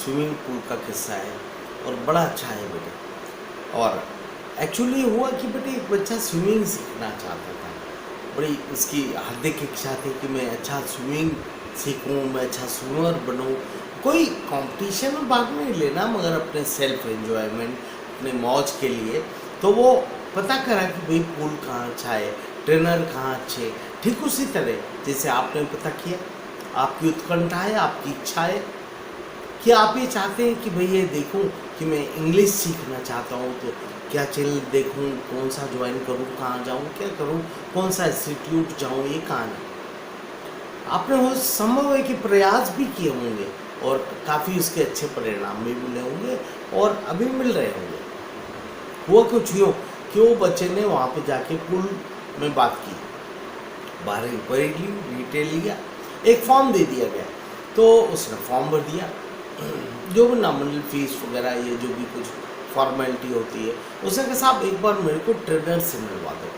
Swimming pool का किस्सा है और बड़ा अच्छा है बेटे। और एक्चुअली हुआ कि बेटे एक बच्चा स्विमिंग सीखना चाहता था, बड़ी उसकी हार्दिक इच्छा थी कि मैं अच्छा स्विमिंग सीखूं, मैं अच्छा स्विमर बनूं। कोई कंपटीशन में भाग नहीं लेना, मगर अपने सेल्फ एंजॉयमेंट, अपने मौज के लिए। तो वो पता करा कि भाई पूल कहाँ अच्छा है, ट्रेनर कहाँ अच्छे। ठीक उसी तरह जैसे आपने पता किया, आपकी उत्कंठा है, आपकी इच्छा है कि आप ये चाहते हैं कि भाई ये देखूं कि मैं इंग्लिश सीखना चाहता हूँ, तो क्या चैनल देखूं, कौन सा ज्वाइन करूं, कहाँ जाऊं, क्या करूं, कौन सा इंस्टीट्यूट जाऊं, ये कहाँ है। आपने वो संभव है कि प्रयास भी किए होंगे और काफ़ी उसके अच्छे परिणाम भी मिले होंगे और अभी मिल रहे होंगे। हुआ कुछ यूँ कि वो बच्चे ने वहाँ पे जाके पूल में बात की, 12वीं पढ़ ली, डिटेल लिया, एक फॉर्म दे दिया गया। तो उसने फॉर्म भर दिया, जो भी नॉमिनल फीस वगैरह ये जो भी कुछ फॉर्मेलिटी होती है, उसने कहा साहब एक बार मेरे को ट्रेनर से मिलवा दो।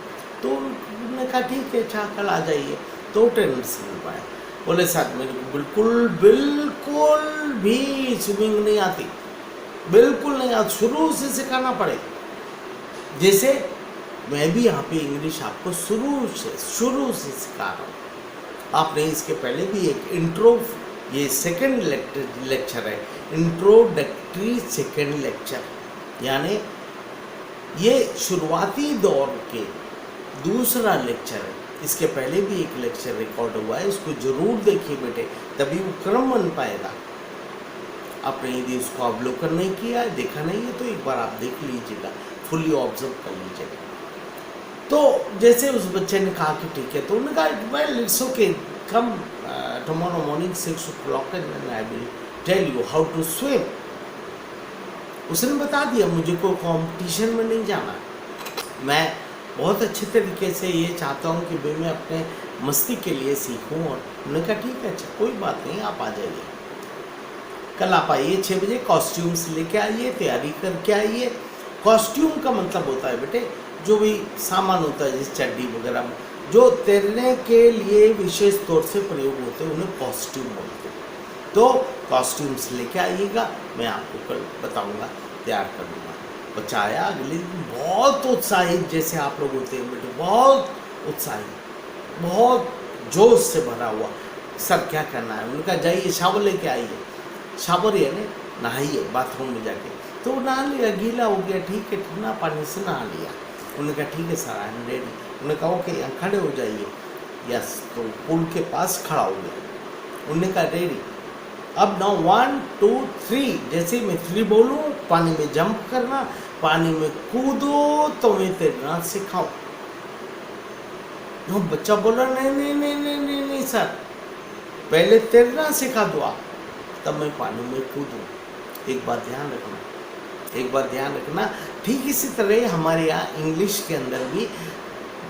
तो उन्होंने कहा ठीक है, अच्छा कल आ जाइए। तो ट्रेनर से मिलवाया। बोले सर मेरे को बिल्कुल बिल्कुल भी स्विमिंग नहीं आती, बिल्कुल नहीं आती, शुरू से सिखाना पड़ेगा। जैसे मैं भी यहाँ पे इंग्लिश आपको शुरू से सिखा रहा हूँ। आपने इसके पहले भी एक इंट्रो, ये सेकंड लेक्चर है, इंट्रोडक्टरी सेकंड लेक्चर, यानी ये शुरुआती दौर के दूसरा लेक्चर है। इसके पहले भी एक लेक्चर रिकॉर्ड हुआ है, इसको जरूर देखिए बेटे, तभी वो क्रम बन पाएगा। आपने यदि उसको अवलोकन नहीं किया है, देखा नहीं है, तो एक बार आप देख लीजिएगा, फुली ऑब्जर्व कर लीजिएगा। तो जैसे उस बच्चे ने कहा कि ठीक है, तो उन्होंने कहा well it's okay, come tomorrow morning 6 o'clock and I will tell you how to swim. उसने बता दिया मुझे कोई कंपटीशन में नहीं जाना, मैं बहुत अच्छे तरीके से ये चाहता हूँ कि भाई मैं अपने मस्ती के लिए सीखूँ। और उन्होंने कहा ठीक है, अच्छा कोई बात नहीं, आप आ जाइए, कल आप आइए 6 बजे, कॉस्ट्यूम्स लेके आइए, तैयारी करके आइए। कॉस्ट्यूम का मतलब होता है बेटे जो भी सामान होता है, जैसे चड्डी वगैरह जो तैरने के लिए विशेष तौर से प्रयोग होते हैं, उन्हें कॉस्ट्यूम बोलते हैं। तो कॉस्ट्यूम्स लेके आइएगा, मैं आपको कल बताऊंगा, तैयार कर दूंगा। बच्चा आया अगले दिन बहुत उत्साहित, जैसे आप लोग होते हैं बेटे, बहुत उत्साहित, बहुत जोश से भरा हुआ। सर क्या करना है? उनका जाइए शावर लेके आइए। शावर यानी नहाइए बाथरूम में जाके। तो नहा लिया, गीला हो गया, ठीक है, ठंडा पानी से नहा लिया। उन्होंने कहा ठीक है सर, आई एम रेडी। उन्होंने कहा ओके खड़े हो जाइए। यस, तो पूल के पास खड़ा हो गया। उन्होंने कहा रेडी, अब नाउ 1 2 3, जैसे मैं 3 बोलूँ पानी में जंप करना, पानी में कूदो तो मैं तैरना सिखाऊं। तो बच्चा बोला नहीं नहीं नहीं नहीं नहीं नहीं सर, पहले तैरना सिखा दो आप, तब मैं पानी में कूदूं। एक बात ध्यान रखना, एक बात ध्यान रखना। ठीक इसी तरह हमारे यहाँ इंग्लिश के अंदर भी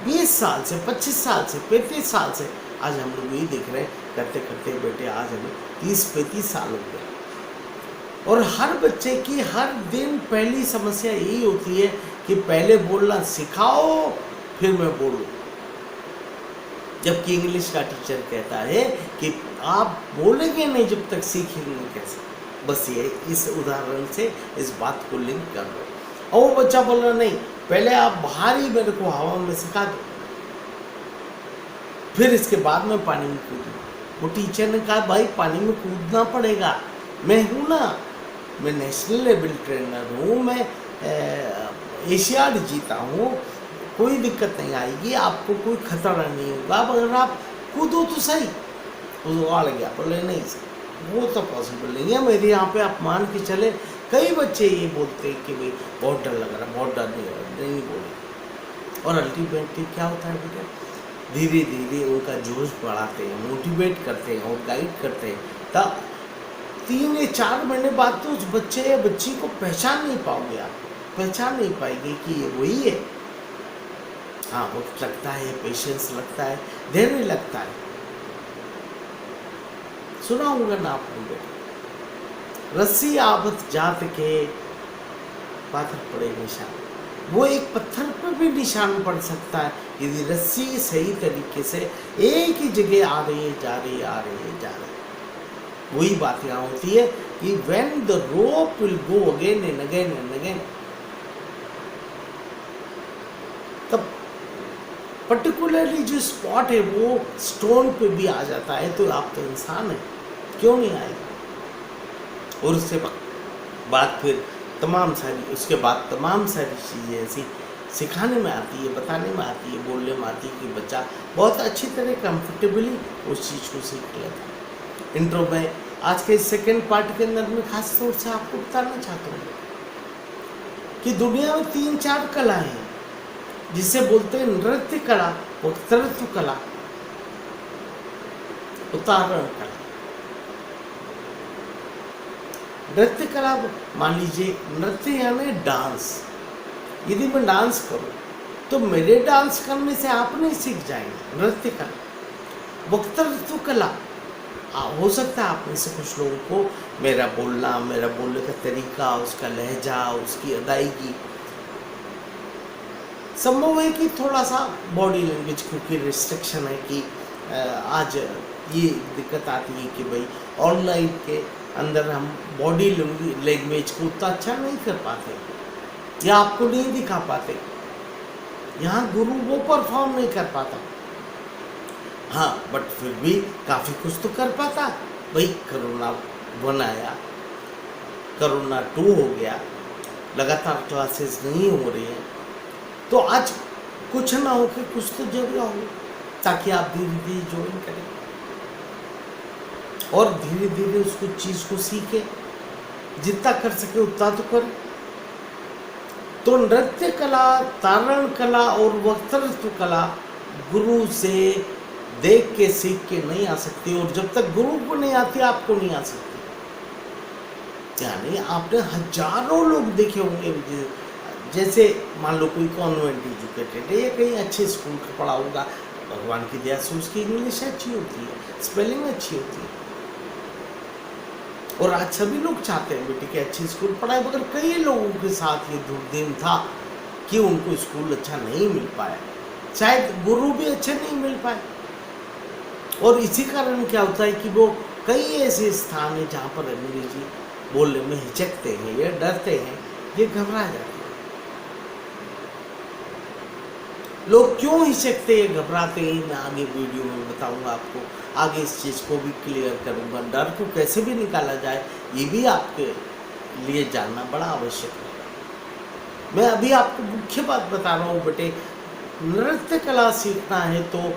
20 साल से 25 साल से 35 साल से आज हम लोग यही देख रहे हैं, करते करते बेटे आज हमें 30-35 साल हो गए। और हर बच्चे की हर दिन पहली समस्या यही होती है कि पहले बोलना सिखाओ फिर मैं बोलूँ। जबकि इंग्लिश का टीचर कहता है कि आप बोलेंगे नहीं जब तक सीखेंगे कैसे। बस ये इस उदाहरण से इस बात को लिंक कर दो। और वो बच्चा बोल रहा नहीं, पहले आप बाहर ही मेरे को हवा में सिखा दो, फिर इसके बाद में पानी में कूदूँ। वो टीचर ने कहा भाई पानी में कूदना पड़ेगा, मैं हूँ ना, मैं नेशनल लेवल ट्रेनर हूँ, मैं एशियाड जीता हूँ, कोई दिक्कत नहीं आएगी, आपको कोई खतरा नहीं होगा, अगर आप कूदो तो सही। वो अड़ गया, बोले नहीं सर वो तो पॉसिबल नहीं है, मेरे यहाँ पे आप मान के चले कई बच्चे ये बोलते हैं कि भाई बहुत डर लग रहा, बहुत डर नहीं बोले। और अल्टीमेटली क्या होता है बेटा, धीरे धीरे उनका जोश बढ़ाते हैं, मोटिवेट करते हैं और गाइड करते हैं। तब 3 या 4 महीने बाद तो उस बच्चे या बच्ची को पहचान नहीं पाओगे आप, पहचान नहीं पाएंगे कि ये वही है। हाँ वक्त लगता है, पेशेंस लगता है, धैर्य लगता है। सुना होगा ना आपने बेटा, रस्सी आवत जात के पाथर पड़े निशान। वो एक पत्थर पर भी निशान पड़ सकता है यदि रस्सी सही तरीके से एक ही जगह आ रही है, जा रही है, आ रही है, जा रही है। वही बात यहाँ होती है कि when the rope will go again and again and again, तब पर्टिकुलरली जो स्पॉट है वो स्टोन पे भी आ जाता है, तो आप तो इंसान है, क्यों नहीं आएगा। और उसके बाद फिर उसके बाद तमाम सारी चीज़ें ऐसी सिखाने में आती है, बताने में आती है, बोलने में आती है कि बच्चा बहुत अच्छी तरह कंफर्टेबली उस चीज़ को सीख लेता है। इंट्रो में आज के सेकंड पार्ट के अंदर में खास तौर से आपको बताना चाहता हूँ कि दुनिया में 3-4 कलाएं हैं जिसे बोलते हैं नृत्य कला, वक्तृत्व कला, उदाहरण कला। नृत्य कला मान लीजिए, नृत्य यानी डांस। यदि मैं डांस करूं तो मेरे डांस करने से आप नहीं सीख जाएंगे, नृत्य कला। वक्तृत्व कला हो सकता है आप में से कुछ लोगों को मेरा बोलने का तरीका, उसका लहजा, उसकी अदायगी, संभव है कि थोड़ा सा बॉडी लैंग्वेज क्योंकि रिस्ट्रिक्शन है कि आज ये दिक्कत आती है कि भाई ऑनलाइन के अंदर हम बॉडी लैंग्वेज को उतना अच्छा नहीं कर पाते या आपको नहीं दिखा पाते। यहाँ गुरु वो परफॉर्म नहीं कर पाता, हाँ बट फिर भी काफ़ी कुछ तो कर पाता। भाई कोरोना 1 आया, कोरोना 2 हो गया, लगातार क्लासेस नहीं हो रही हैं, तो आज कुछ ना हो कि कुछ तो जरूर हो, ताकि आप धीरे धीरे ज्वाइन करें और धीरे धीरे उसको चीज़ को सीखें, जितना कर सके उतना तो करें। तो नृत्य कला, तारण कला और वक्तृत्व कला गुरु से देख के सीख के नहीं आ सकती, और जब तक गुरु को नहीं आती आपको नहीं आ सकती। यानी आपने हजारों लोग देखे होंगे, जैसे मान लो कोई कॉन्वेंट एजुकेटेड है या कहीं अच्छे स्कूल का पढ़ा होगा, भगवान की दया से उसकी इंग्लिश अच्छी होती है, स्पेलिंग अच्छी होती है, और आज सभी लोग चाहते हैं बेटे कि अच्छे स्कूल पढ़ाए, मगर कई लोगों के साथ ये दुर्दिन था कि उनको स्कूल अच्छा नहीं मिल पाया, शायद गुरु भी अच्छे नहीं मिल पाए। और इसी कारण क्या होता है कि वो कई ऐसे स्थान हैं जहाँ पर अंग्रेजी बोलने में हिचकते हैं या डरते हैं, ये घबरा जाते हैं। लोग क्यों हिचकते हैं, घबराते हैं, मैं आगे वीडियो में बताऊंगा आपको, आगे इस चीज़ को भी क्लियर करूंगा। डर को कैसे भी निकाला जाए ये भी आपके लिए जानना बड़ा आवश्यक है। मैं अभी आपको मुख्य बात बता रहा हूँ बेटे, नृत्य कला सीखना है तो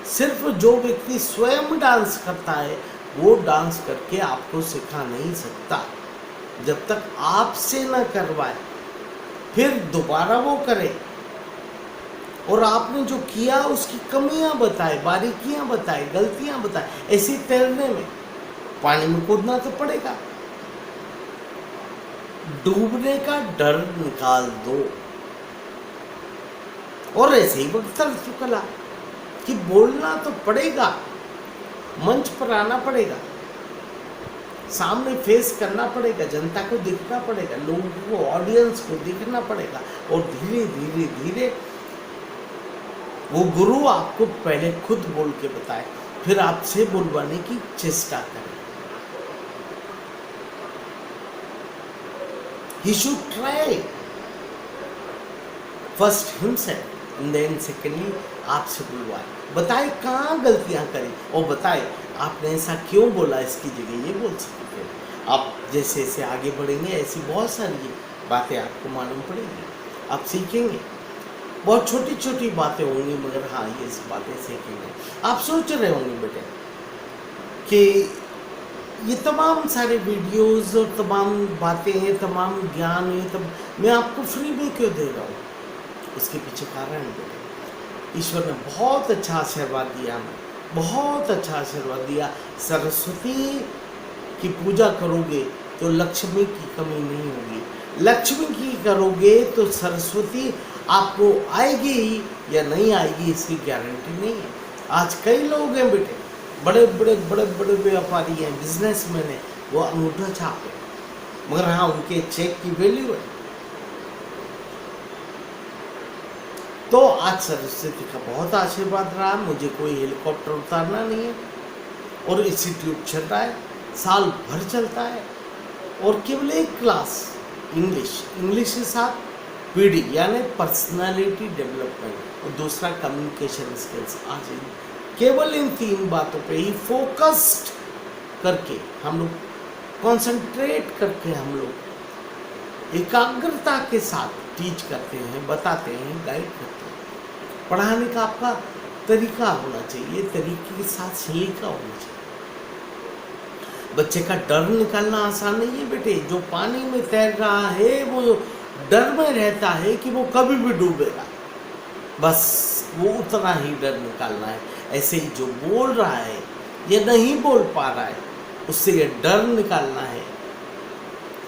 सिर्फ जो व्यक्ति स्वयं डांस करता है वो डांस करके आपको सिखा नहीं सकता, जब तक आपसे न करवाए, फिर दोबारा वो करे और आपने जो किया उसकी कमियां बताए, बारीकियां बताए, गलतियां बताए। ऐसे तैरने में पानी में कूदना तो पड़ेगा, डूबने का डर निकाल दो। और ऐसे ही वक्तृत्व कला कि बोलना तो पड़ेगा, मंच पर आना पड़ेगा, सामने फेस करना पड़ेगा, जनता को दिखना पड़ेगा, लोगों को, ऑडियंस को दिखना पड़ेगा, और धीरे धीरे धीरे वो गुरु आपको पहले खुद बोल के बताए, फिर आपसे बुलवाने की चेष्टा करें। He should try first himself and then secondly आपसे बुलवाए, बताए कहाँ गलतियाँ करी और बताए आपने ऐसा क्यों बोला, इसकी जगह ये बोल सकते हैं। आप जैसे जैसे आगे बढ़ेंगे ऐसी बहुत सारी बातें आपको मालूम पड़ेगी, आप सीखेंगे। बहुत छोटी छोटी बातें होंगी, मगर हाँ ये बातें सीखेंगे। आप सोच रहे होंगे बेटे कि ये तमाम सारे वीडियोस और तमाम बातें हैं, तमाम ज्ञान है, तब मैं आपको फ्री में क्यों दे रहा हूँ। इसके पीछे कारण है बेटे, ईश्वर ने बहुत अच्छा आशीर्वाद दिया, हमें बहुत अच्छा आशीर्वाद दिया। सरस्वती की पूजा करोगे तो लक्ष्मी की कमी नहीं होगी, लक्ष्मी की करोगे तो सरस्वती आपको आएगी ही या नहीं आएगी इसकी गारंटी नहीं है। आज कई लोग हैं बेटे, बड़े बड़े व्यापारी हैं, बिजनेसमैन हैं, वो अंगूठा छाप है, मगर हाँ उनके चेक की वैल्यू है। तो आज सरस्वती का बहुत आशीर्वाद रहा, मुझे कोई हेलीकॉप्टर उतारना नहीं है और इंस्टीट्यूट चल रहा है, साल भर चलता है। और केवल एक क्लास इंग्लिश के साथ पीडी यानी पर्सनालिटी डेवलपमेंट और दूसरा कम्युनिकेशन स्किल्स। आज केवल इन 3 बातों पे ही फोकस्ड करके हम लोग, कंसंट्रेट करके हम लोग एकाग्रता के साथ टीच करते हैं, बताते हैं, गाइड करते हैं। पढ़ाने का आपका तरीका होना चाहिए, तरीके के साथ सलीका होना चाहिए। बच्चे का डर निकालना आसान नहीं है बेटे। जो पानी में तैर रहा है वो डर में रहता है कि वो कभी भी डूबेगा, बस वो उतना ही डर निकालना है। ऐसे ही जो बोल रहा है या नहीं बोल पा रहा है, उससे ये डर निकालना है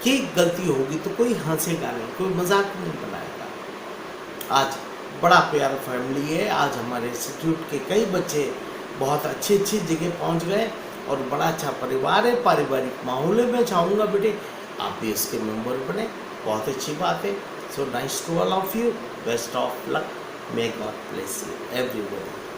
कि गलती होगी तो कोई हंसेगा नहीं, कोई मजाक नहीं बनाएगा। आज बड़ा प्यारा फैमिली है। आज हमारे इंस्टीट्यूट के कई बच्चे बहुत अच्छी जगह पहुंच गए और बड़ा अच्छा परिवार है, पारिवारिक माहौल है। मैं चाहूँगा बेटे आप भी इसके मेंबर बने, बहुत अच्छी बात है। So nice to all of you, best of luck, may God bless you everybody.